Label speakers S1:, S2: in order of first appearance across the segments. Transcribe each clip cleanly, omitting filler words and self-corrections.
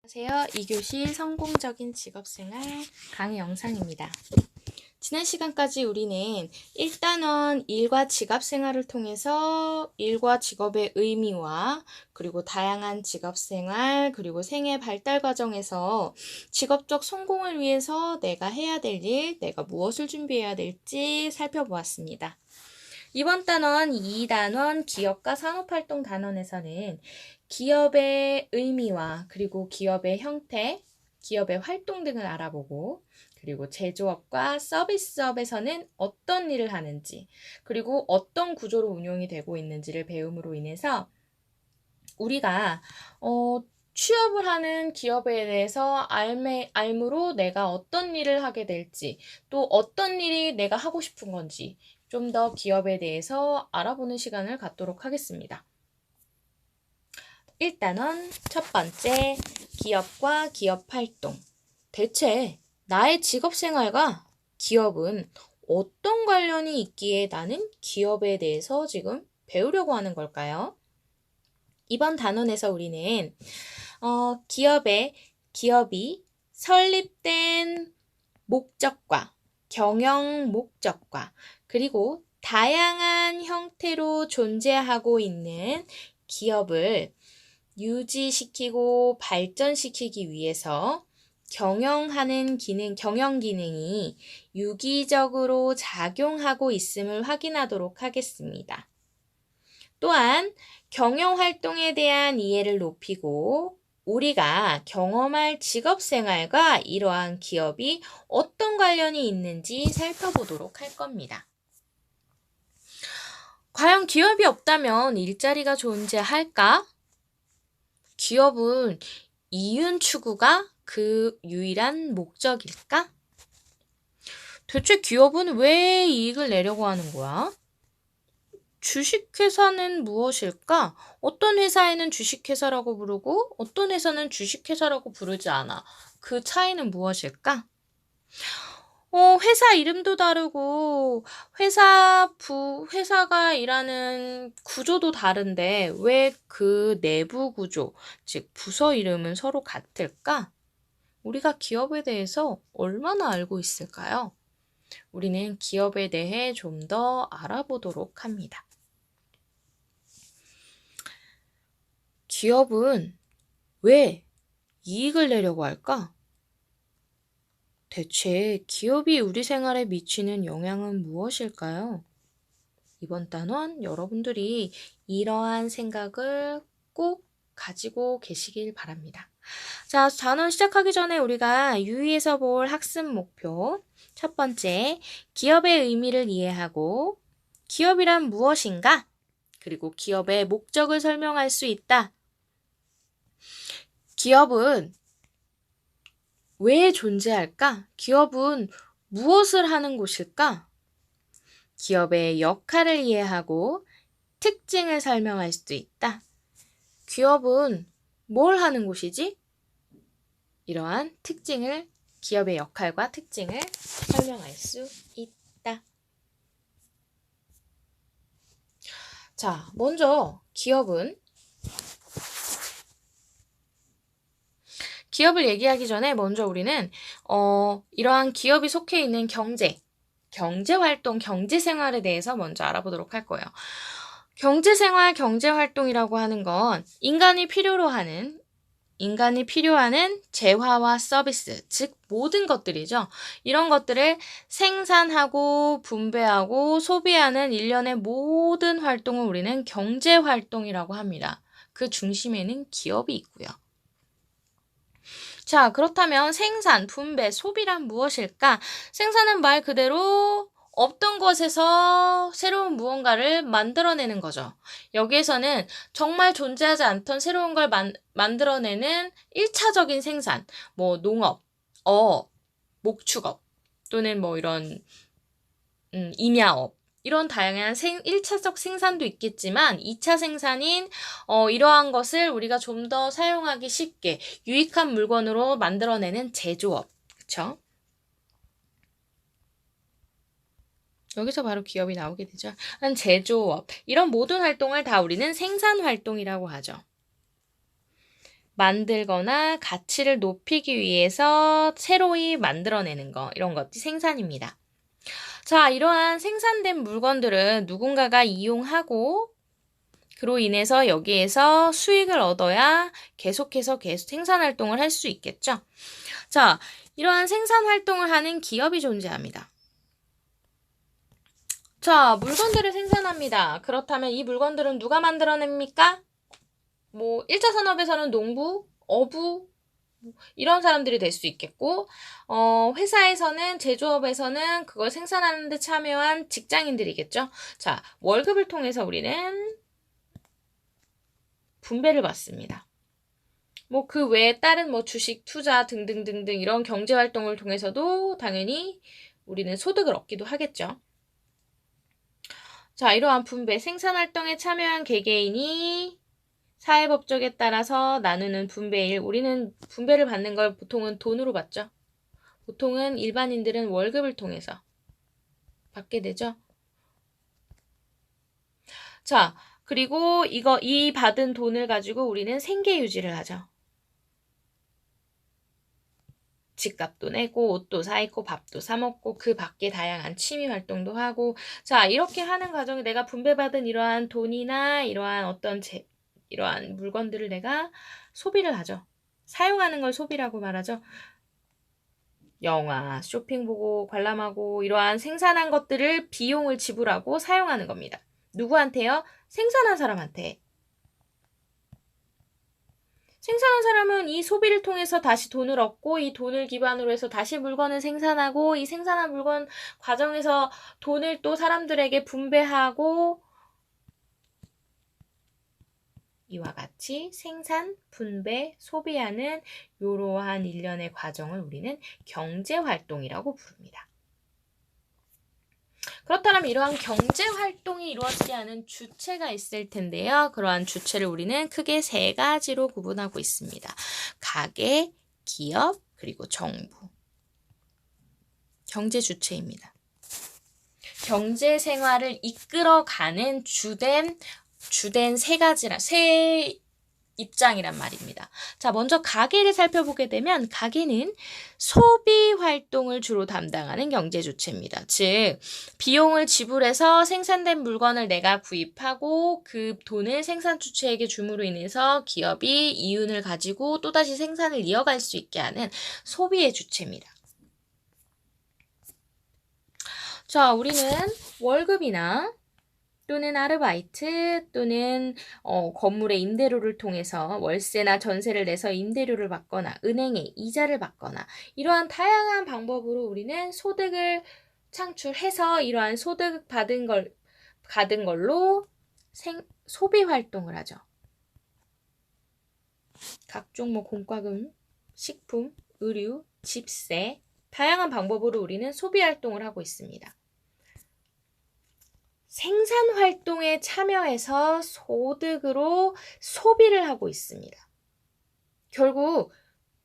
S1: 안녕하세요. 2교시 성공적인 직업생활 강의 영상입니다. 지난 시간까지 우리는 1단원 일과 직업생활을 통해서 일과 직업의 의미와 그리고 다양한 직업생활 그리고 생애 발달 과정에서 직업적 성공을 위해서 내가 해야 될 일, 내가 무엇을 준비해야 될지 살펴보았습니다. 이번 단원 2단원 기업과 산업활동 단원에서는 기업의 의미와 그리고 기업의 형태, 기업의 활동 등을 알아보고 그리고 제조업과 서비스업에서는 어떤 일을 하는지 그리고 어떤 구조로 운용이 되고 있는지를 배움으로 인해서 우리가 취업을 하는 기업에 대해서 알므로 내가 어떤 일을 하게 될지 또 어떤 일이 내가 하고 싶은 건지 좀 더 기업에 대해서 알아보는 시간을 갖도록 하겠습니다. 1단원 첫 번째, 기업과 기업활동. 대체 나의 직업생활과 기업은 어떤 관련이 있기에 나는 기업에 대해서 지금 배우려고 하는 걸까요? 이번 단원에서 우리는 기업이 설립된 목적과 경영 목적과 그리고 다양한 형태로 존재하고 있는 기업을 유지시키고 발전시키기 위해서 경영 기능이 유기적으로 작용하고 있음을 확인하도록 하겠습니다. 또한 경영 활동에 대한 이해를 높이고 우리가 경험할 직업생활과 이러한 기업이 어떤 관련이 있는지 살펴보도록 할 겁니다. 과연 기업이 없다면 일자리가 존재할까? 기업은 이윤 추구가 그 유일한 목적일까? 대체 기업은 왜 이익을 내려고 하는 거야? 주식회사는 무엇일까? 어떤 회사에는 주식회사라고 부르고 어떤 회사는 주식회사라고 부르지 않아. 그 차이는 무엇일까? 회사 이름도 다르고 회사가 일하는 구조도 다른데 왜 그 내부 구조, 즉 부서 이름은 서로 같을까? 우리가 기업에 대해서 얼마나 알고 있을까요? 우리는 기업에 대해 좀 더 알아보도록 합니다. 기업은 왜 이익을 내려고 할까? 대체 기업이 우리 생활에 미치는 영향은 무엇일까요? 이번 단원 여러분들이 이러한 생각을 꼭 가지고 계시길 바랍니다. 자, 단원 시작하기 전에 우리가 유의해서 볼 학습 목표. 첫 번째, 기업의 의미를 이해하고 기업이란 무엇인가? 그리고 기업의 목적을 설명할 수 있다. 기업은 왜 존재할까? 기업은 무엇을 하는 곳일까? 기업의 역할을 이해하고 특징을 설명할 수도 있다. 기업은 뭘 하는 곳이지? 이러한 기업의 역할과 특징을 설명할 수 있다. 자, 먼저 기업을 얘기하기 전에 먼저 우리는 이러한 기업이 속해 있는 경제활동, 경제생활에 대해서 먼저 알아보도록 할 거예요. 경제생활, 경제활동이라고 하는 건 인간이 필요로 하는 재화와 서비스, 즉 모든 것들이죠. 이런 것들을 생산하고 분배하고 소비하는 일련의 모든 활동을 우리는 경제활동이라고 합니다. 그 중심에는 기업이 있고요. 자, 그렇다면 생산, 분배, 소비란 무엇일까? 생산은 말 그대로 없던 것에서 새로운 무언가를 만들어내는 거죠. 여기에서는 정말 존재하지 않던 새로운 걸 만들어내는 1차적인 생산, 뭐 농업, 목축업 또는 뭐 이런 임야업 이런 다양한 1차적 생산도 있겠지만 2차 생산인 이러한 것을 우리가 좀 더 사용하기 쉽게 유익한 물건으로 만들어내는 제조업. 그쵸? 여기서 바로 기업이 나오게 되죠. 제조업. 이런 모든 활동을 다 우리는 생산 활동이라고 하죠. 만들거나 가치를 높이기 위해서 새로이 만들어내는 거, 이런 것이 생산입니다. 자, 이러한 생산된 물건들은 누군가가 이용하고 그로 인해서 여기에서 수익을 얻어야 계속해서 계속 생산 활동을 할 수 있겠죠. 자, 이러한 생산 활동을 하는 기업이 존재합니다. 자, 물건들을 생산합니다. 그렇다면 이 물건들은 누가 만들어냅니까? 1차 산업에서는 농부, 어부, 이런 사람들이 될 수 있겠고, 회사에서는, 제조업에서는 그걸 생산하는 데 참여한 직장인들이겠죠. 자, 월급을 통해서 우리는 분배를 받습니다. 그 외에 다른 주식, 투자 등등등등 이런 경제 활동을 통해서도 당연히 우리는 소득을 얻기도 하겠죠. 자, 이러한 분배, 생산 활동에 참여한 개개인이 사회법칙에 따라서 나누는 분배일, 우리는 분배를 받는 걸 보통은 돈으로 받죠. 보통은 일반인들은 월급을 통해서 받게 되죠. 자, 그리고 이 받은 돈을 가지고 우리는 생계 유지를 하죠. 집값도 내고 옷도 사입고 밥도 사 먹고 그 밖에 다양한 취미 활동도 하고, 자, 이렇게 하는 과정에 내가 분배받은 이러한 돈이나 이러한 이러한 물건들을 내가 소비를 하죠. 사용하는 걸 소비라고 말하죠. 영화, 쇼핑 보고 관람하고 이러한 생산한 것들을 비용을 지불하고 사용하는 겁니다. 누구한테요? 생산한 사람한테. 생산한 사람은 이 소비를 통해서 다시 돈을 얻고 이 돈을 기반으로 해서 다시 물건을 생산하고 이 생산한 물건 과정에서 돈을 또 사람들에게 분배하고 이와 같이 생산, 분배, 소비하는 이러한 일련의 과정을 우리는 경제활동이라고 부릅니다. 그렇다면 이러한 경제활동이 이루어지게 하는 주체가 있을 텐데요. 그러한 주체를 우리는 크게 세 가지로 구분하고 있습니다. 가계, 기업, 그리고 정부. 경제 주체입니다. 경제 생활을 이끌어가는 주된 세 입장이란 말입니다. 자, 먼저 가계를 살펴보게 되면 가계는 소비 활동을 주로 담당하는 경제 주체입니다. 즉, 비용을 지불해서 생산된 물건을 내가 구입하고 그 돈을 생산 주체에게 줌으로 인해서 기업이 이윤을 가지고 또다시 생산을 이어갈 수 있게 하는 소비의 주체입니다. 자, 우리는 월급이나 또는 아르바이트 또는 건물의 임대료를 통해서 월세나 전세를 내서 임대료를 받거나 은행에 이자를 받거나 이러한 다양한 방법으로 우리는 소득을 창출해서 이러한 소득 받은 걸로 소비 활동을 하죠. 각종 공과금, 식품, 의류, 집세 다양한 방법으로 우리는 소비 활동을 하고 있습니다. 생산 활동에 참여해서 소득으로 소비를 하고 있습니다. 결국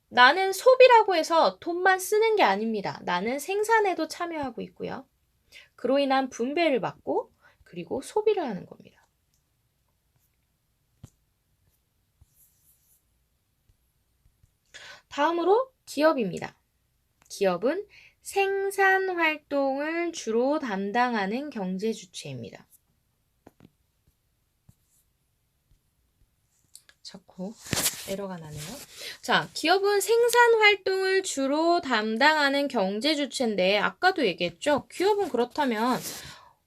S1: 나는 소비라고 해서 돈만 쓰는 게 아닙니다. 나는 생산에도 참여하고 있고요. 그로 인한 분배를 받고 그리고 소비를 하는 겁니다. 다음으로 기업입니다. 기업은 생산 활동을 주로 담당하는 경제 주체입니다. 자꾸 에러가 나네요. 자, 기업은 생산 활동을 주로 담당하는 경제 주체인데 아까도 얘기했죠. 기업은 그렇다면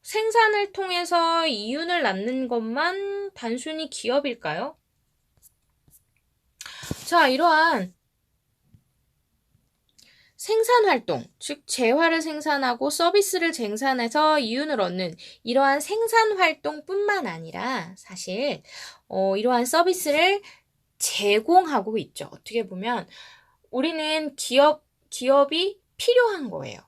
S1: 생산을 통해서 이윤을 낳는 것만 단순히 기업일까요? 자, 이러한 생산활동, 즉 재화를 생산하고 서비스를 생산해서 이윤을 얻는 이러한 생산활동뿐만 아니라 사실 이러한 서비스를 제공하고 있죠. 어떻게 보면 우리는 기업이 필요한 거예요.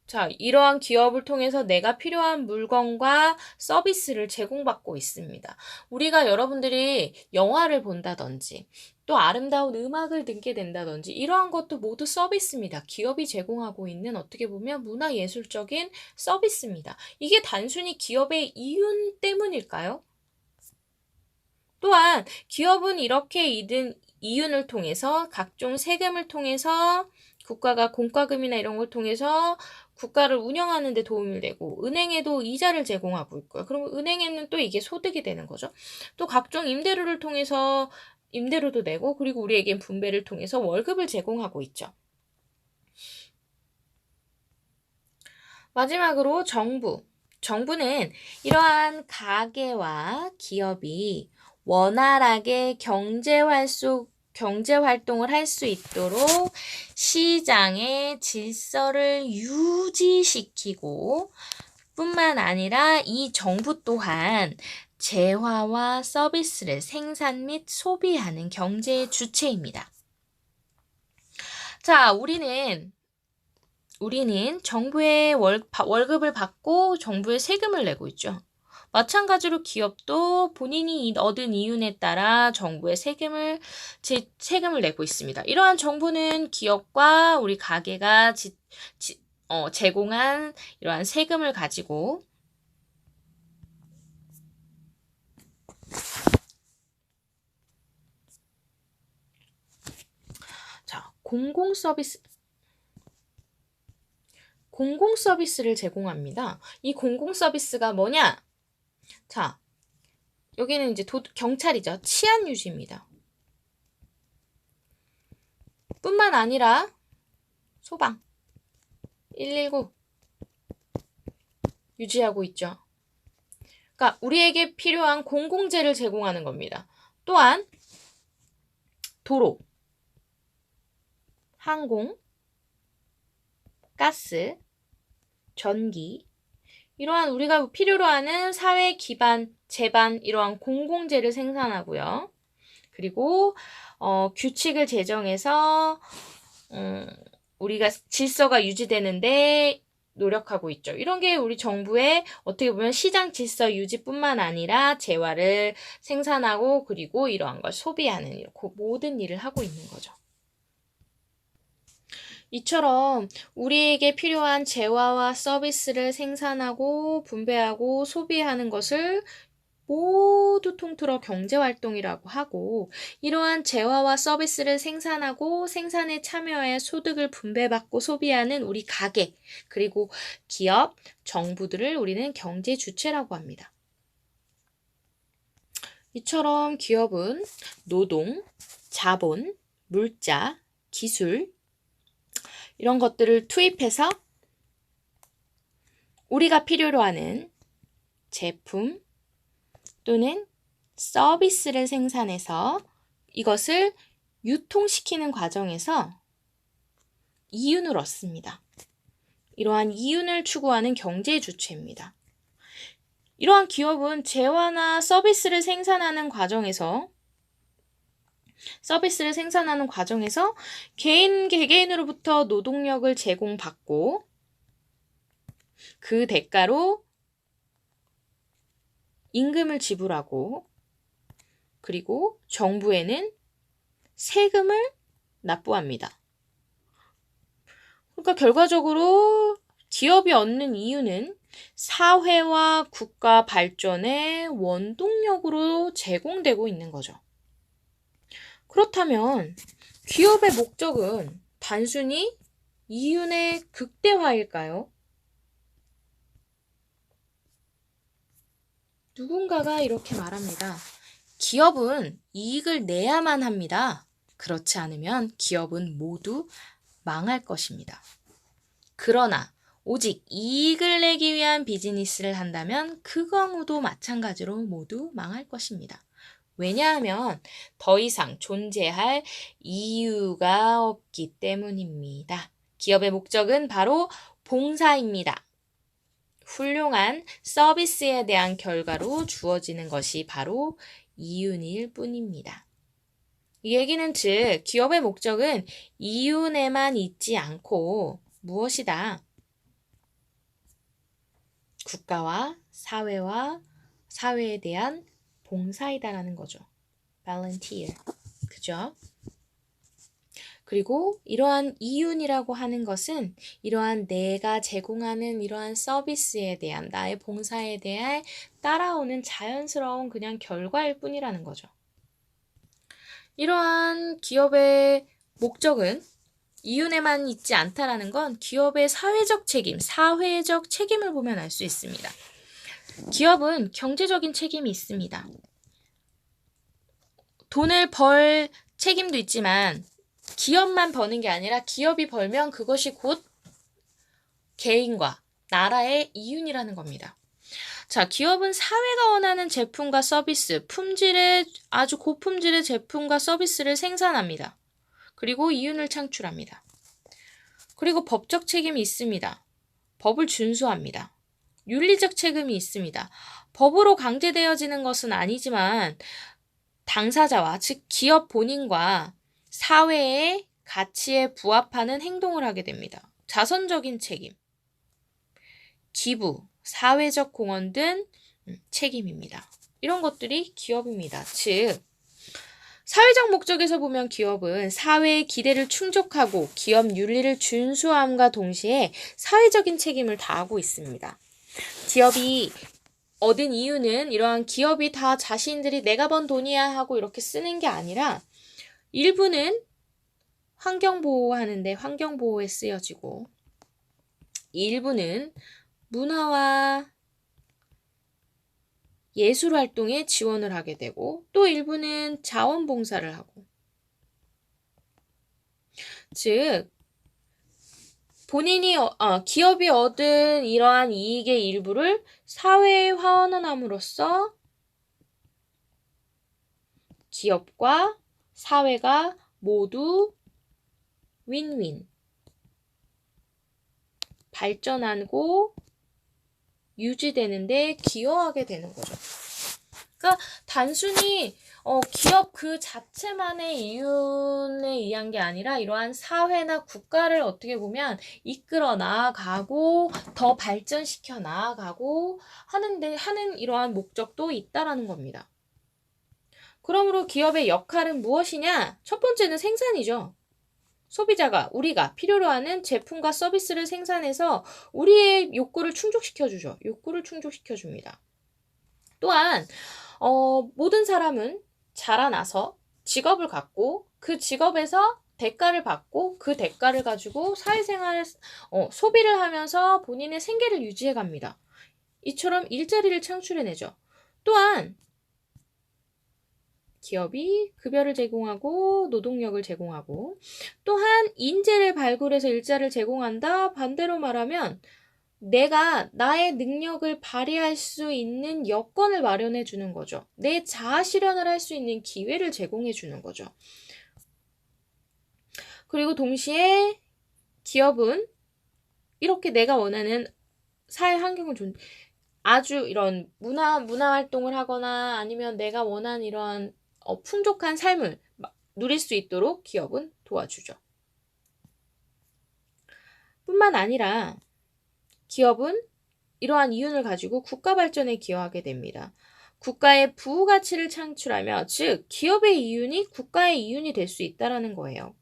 S1: 자, 이러한 기업을 통해서 내가 필요한 물건과 서비스를 제공받고 있습니다. 우리가 여러분들이 영화를 본다든지 또 아름다운 음악을 듣게 된다든지 이러한 것도 모두 서비스입니다. 기업이 제공하고 있는 어떻게 보면 문화예술적인 서비스입니다. 이게 단순히 기업의 이윤 때문일까요? 또한 기업은 이렇게 이윤을 통해서 각종 세금을 통해서 국가가 공과금이나 이런 걸 통해서 국가를 운영하는 데 도움을 되고 은행에도 이자를 제공하고 있고요. 그럼 은행에는 또 이게 소득이 되는 거죠. 또 각종 임대료를 통해서 임대료도 내고 그리고 우리에겐 분배를 통해서 월급을 제공하고 있죠. 마지막으로 정부. 정부는 이러한 가계와 기업이 원활하게 경제활동을 할 수 있도록 시장의 질서를 유지시키고 뿐만 아니라 이 정부 또한 재화와 서비스를 생산 및 소비하는 경제의 주체입니다. 자, 우리는 정부의 월급을 받고 정부에 세금을 내고 있죠. 마찬가지로 기업도 본인이 얻은 이윤에 따라 정부에 세금을 내고 있습니다. 이러한 정부는 기업과 우리 가게가 제공한 이러한 세금을 가지고 자, 공공 서비스를 제공합니다. 이 공공 서비스가 뭐냐? 자, 여기는 이제 경찰이죠. 치안 유지입니다. 뿐만 아니라 소방, 119 유지하고 있죠. 그러니까 우리에게 필요한 공공재를 제공하는 겁니다. 또한 도로, 항공, 가스, 전기 이러한 우리가 필요로 하는 사회 기반, 제반 이러한 공공재를 생산하고요. 그리고 규칙을 제정해서 우리가 질서가 유지되는데 노력하고 있죠. 이런 게 우리 정부의 어떻게 보면 시장 질서 유지뿐만 아니라 재화를 생산하고 그리고 이러한 걸 소비하는 모든 일을 하고 있는 거죠. 이처럼 우리에게 필요한 재화와 서비스를 생산하고 분배하고 소비하는 것을 모두 통틀어 경제활동이라고 하고 이러한 재화와 서비스를 생산하고 생산에 참여해 소득을 분배받고 소비하는 우리 가게 그리고 기업, 정부들을 우리는 경제 주체라고 합니다. 이처럼 기업은 노동, 자본, 물자, 기술 이런 것들을 투입해서 우리가 필요로 하는 제품 또는 서비스를 생산해서 이것을 유통시키는 과정에서 이윤을 얻습니다. 이러한 이윤을 추구하는 경제 주체입니다. 이러한 기업은 재화나 서비스를 생산하는 과정에서 개개인으로부터 노동력을 제공받고 그 대가로 임금을 지불하고 그리고 정부에는 세금을 납부합니다. 그러니까 결과적으로 기업이 얻는 이윤은 사회와 국가 발전의 원동력으로 제공되고 있는 거죠. 그렇다면 기업의 목적은 단순히 이윤의 극대화일까요? 누군가가 이렇게 말합니다. 기업은 이익을 내야만 합니다. 그렇지 않으면 기업은 모두 망할 것입니다. 그러나 오직 이익을 내기 위한 비즈니스를 한다면 그 경우도 마찬가지로 모두 망할 것입니다. 왜냐하면 더 이상 존재할 이유가 없기 때문입니다. 기업의 목적은 바로 봉사입니다. 훌륭한 서비스에 대한 결과로 주어지는 것이 바로 이윤일 뿐입니다. 이 얘기는 즉 기업의 목적은 이윤에만 있지 않고 무엇이다? 국가와 사회에 대한 봉사이다라는 거죠. volunteer. 그죠? 그리고 이러한 이윤이라고 하는 것은 이러한 내가 제공하는 이러한 서비스에 대한 나의 봉사에 대해 따라오는 자연스러운 그냥 결과일 뿐이라는 거죠. 이러한 기업의 목적은 이윤에만 있지 않다라는 건 기업의 사회적 책임을 보면 알 수 있습니다. 기업은 경제적인 책임이 있습니다. 돈을 벌 책임도 있지만 기업만 버는 게 아니라 기업이 벌면 그것이 곧 개인과 나라의 이윤이라는 겁니다. 자, 기업은 사회가 원하는 제품과 서비스, 아주 고품질의 제품과 서비스를 생산합니다. 그리고 이윤을 창출합니다. 그리고 법적 책임이 있습니다. 법을 준수합니다. 윤리적 책임이 있습니다. 법으로 강제되어지는 것은 아니지만 당사자와, 즉 기업 본인과 사회의 가치에 부합하는 행동을 하게 됩니다. 자선적인 책임, 기부, 사회적 공헌 등 책임입니다. 이런 것들이 기업입니다. 즉 사회적 목적에서 보면 기업은 사회의 기대를 충족하고 기업 윤리를 준수함과 동시에 사회적인 책임을 다하고 있습니다. 기업이 얻은 이유는 이러한 기업이 다 자신들이 내가 번 돈이야 하고 이렇게 쓰는 게 아니라 일부는 환경보호하는데 환경보호에 쓰여지고 일부는 문화와 예술활동에 지원을 하게 되고 또 일부는 자원봉사를 하고 즉 본인이 기업이 얻은 이러한 이익의 일부를 사회에 환원함으로써 기업과 사회가 모두 윈윈 발전하고 유지되는데 기여하게 되는 거죠. 그러니까 단순히 기업 그 자체만의 이윤에 의한 게 아니라 이러한 사회나 국가를 어떻게 보면 이끌어 나아가고 더 발전시켜 나아가고 하는 이러한 목적도 있다라는 겁니다. 그러므로 기업의 역할은 무엇이냐? 첫 번째는 생산이죠. 소비자가 우리가 필요로 하는 제품과 서비스를 생산해서 우리의 욕구를 충족시켜주죠. 욕구를 충족시켜줍니다. 또한 모든 사람은 자라나서 직업을 갖고 그 직업에서 대가를 받고 그 대가를 가지고 사회생활 소비를 하면서 본인의 생계를 유지해 갑니다. 이처럼 일자리를 창출해내죠. 또한 기업이 급여를 제공하고 노동력을 제공하고 또한 인재를 발굴해서 일자리를 제공한다. 반대로 말하면 내가 나의 능력을 발휘할 수 있는 여건을 마련해 주는 거죠. 내 자아 실현을 할 수 있는 기회를 제공해 주는 거죠. 그리고 동시에 기업은 이렇게 내가 원하는 사회 환경을 아주 이런 문화 활동을 하거나 아니면 내가 원하는 이런 풍족한 삶을 누릴 수 있도록 기업은 도와주죠. 뿐만 아니라 기업은 이러한 이윤을 가지고 국가 발전에 기여하게 됩니다. 국가의 부가치를 창출하며 즉 기업의 이윤이 국가의 이윤이 될 수 있다는 거예요.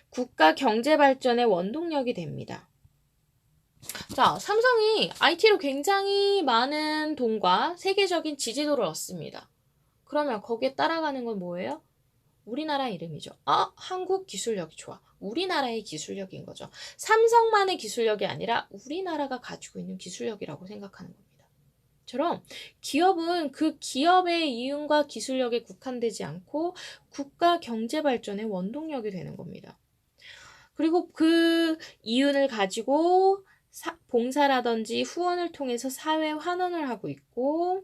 S1: 국가 경제 발전의 원동력이 됩니다. 자, 삼성이 IT로 굉장히 많은 돈과 세계적인 지지도를 얻습니다. 그러면 거기에 따라가는 건 뭐예요? 우리나라 이름이죠. 한국 기술력이 좋아. 우리나라의 기술력인 거죠. 삼성만의 기술력이 아니라 우리나라가 가지고 있는 기술력이라고 생각하는 겁니다. 처럼 기업은 그 기업의 이윤과 기술력에 국한되지 않고 국가 경제 발전의 원동력이 되는 겁니다. 그리고 그 이윤을 가지고 봉사라든지 후원을 통해서 사회 환원을 하고 있고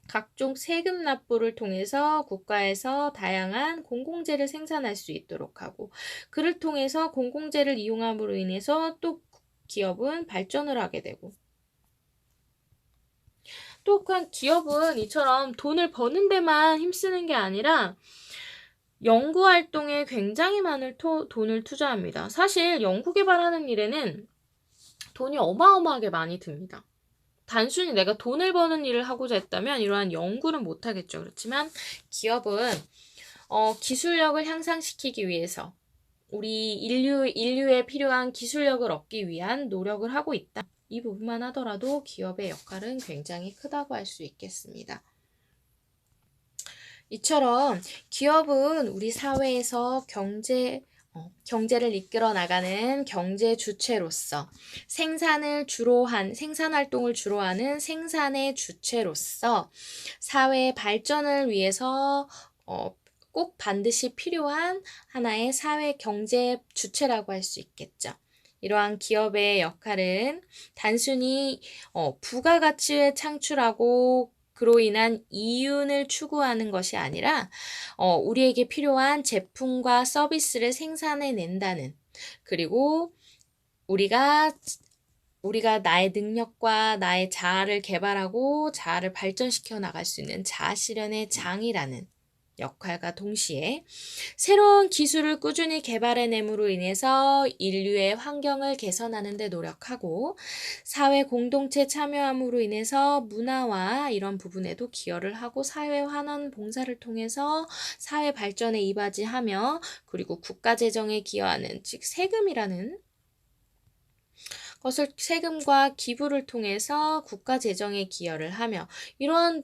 S1: 각종 세금 납부를 통해서 국가에서 다양한 공공재를 생산할 수 있도록 하고 그를 통해서 공공재를 이용함으로 인해서 또 기업은 발전을 하게 되고 또한 기업은 이처럼 돈을 버는 데만 힘쓰는 게 아니라 연구활동에 굉장히 많은 돈을 투자합니다. 사실 연구개발하는 일에는 돈이 어마어마하게 많이 듭니다. 단순히 내가 돈을 버는 일을 하고자 했다면 이러한 연구는 못하겠죠. 그렇지만 기업은 기술력을 향상시키기 위해서 우리 인류에 필요한 기술력을 얻기 위한 노력을 하고 있다. 이 부분만 하더라도 기업의 역할은 굉장히 크다고 할 수 있겠습니다. 이처럼 기업은 우리 사회에서 경제를 이끌어 나가는 경제 주체로서 생산 활동을 주로 하는 생산의 주체로서 사회 발전을 위해서 꼭 반드시 필요한 하나의 사회 경제 주체라고 할 수 있겠죠. 이러한 기업의 역할은 단순히 부가가치를 창출하고 그로 인한 이윤을 추구하는 것이 아니라 우리에게 필요한 제품과 서비스를 생산해낸다는, 그리고 우리가 나의 능력과 나의 자아를 개발하고 자아를 발전시켜 나갈 수 있는 자아실현의 장이라는 역할과 동시에 새로운 기술을 꾸준히 개발해냄으로 인해서 인류의 환경을 개선하는 데 노력하고 사회 공동체 참여함으로 인해서 문화와 이런 부분에도 기여를 하고 사회 환원 봉사를 통해서 사회 발전에 이바지하며 그리고 국가 재정에 기여하는, 즉 세금이라는 것을 세금과 기부를 통해서 국가 재정에 기여를 하며 이러한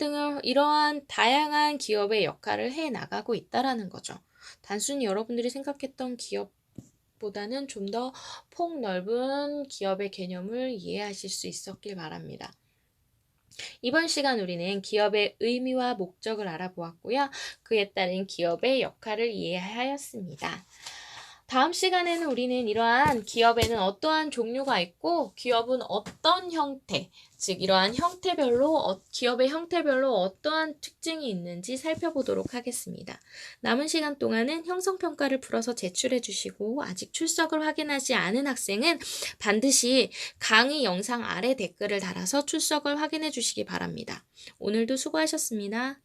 S1: 다양한 기업의 역할을 해 나가고 있다라는 거죠. 단순히 여러분들이 생각했던 기업보다는 좀 더 폭넓은 기업의 개념을 이해하실 수 있었길 바랍니다. 이번 시간 우리는 기업의 의미와 목적을 알아보았고요. 그에 따른 기업의 역할을 이해하였습니다. 다음 시간에는 우리는 이러한 기업에는 어떠한 종류가 있고 기업은 어떤 형태, 즉 이러한 기업의 형태별로 어떠한 특징이 있는지 살펴보도록 하겠습니다. 남은 시간 동안은 형성평가를 풀어서 제출해 주시고 아직 출석을 확인하지 않은 학생은 반드시 강의 영상 아래 댓글을 달아서 출석을 확인해 주시기 바랍니다. 오늘도 수고하셨습니다.